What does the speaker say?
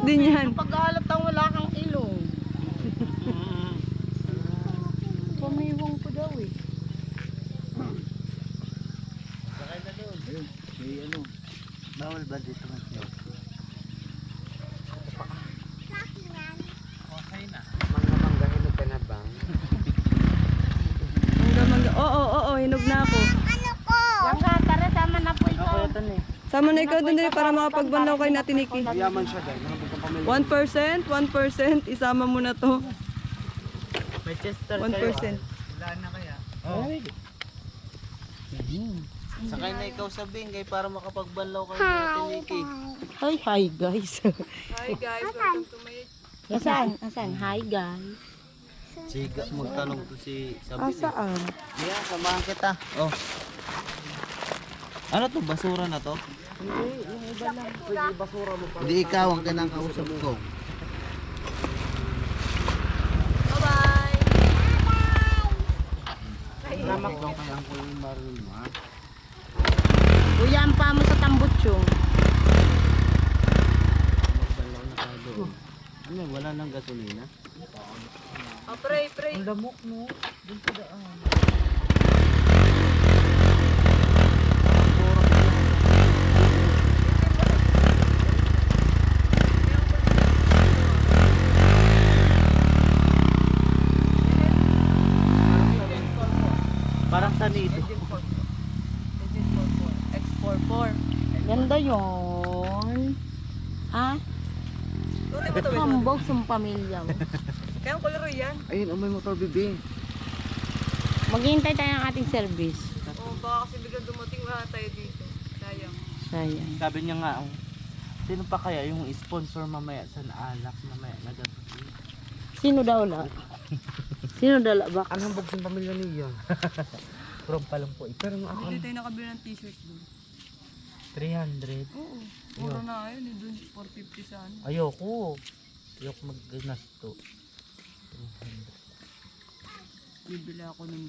din yan. Pag-alatang wala kang ilong. Pamiwang ko daw eh. Sakay na doon. Ayun, may ano. Bawal ba dito mag-yog? Okay na. Mangga-mangga, hinog ka na bang? Mangga. Oo, hinog na ako. Lang ka, tara, sama na po ito. Ako ito na eh. Sama na ikaw dun din para makapagbanlaw kay natin, Nikki. Mayaman siya dahil. Nakabog ang pamilya. 1%, isama mo na to. May Chester 1%. Wala na kaya? Oo. Sakay na ikaw sa bingay para makapagbanlaw kayo natin, Nikki. Hi guys. Hi guys, welcome to my... Asan? Hi guys. Siga, magtanong to si Sabi. Asaan? Yeah, samahan kita. Oh. Ano to? Basura na to? Hindi, yung iba lang. Pwede basura mo pa. Hindi ikaw ang kinakausap ko. Bye-bye! Salamat ko kaya ang kuling baril mo, ha? Uyan pa mo sa tambutsong. Magbanlaw na tayo doon. Ano, wala nang gasolina? Pray. Ang lamok mo. Doon sa daan. Parang sanito. X44. Ganda yun. Ha? Tuloy mo to, Wes. Hambog sa pamilya mo. Kaya ang kolor yan. Ayun, may motor bibi. Maghihintay tayo ng ating service. Baka kasi biglang dumating, wala tayo dito. Sayang. Sayang. Sabi niya nga, sino pa kaya yung sponsor mamaya sa alak mamaya na gabi? Sino daw la? Sino daw la ba? Ang hambog sa pamilya niya. From pa lang po. Pero nga ako, Hindi tayo nakabili ng t-shirt doon. 300. Oo. Mura na yun, doon 450 sa ano. Ayoko maggasto. Bibili ako ng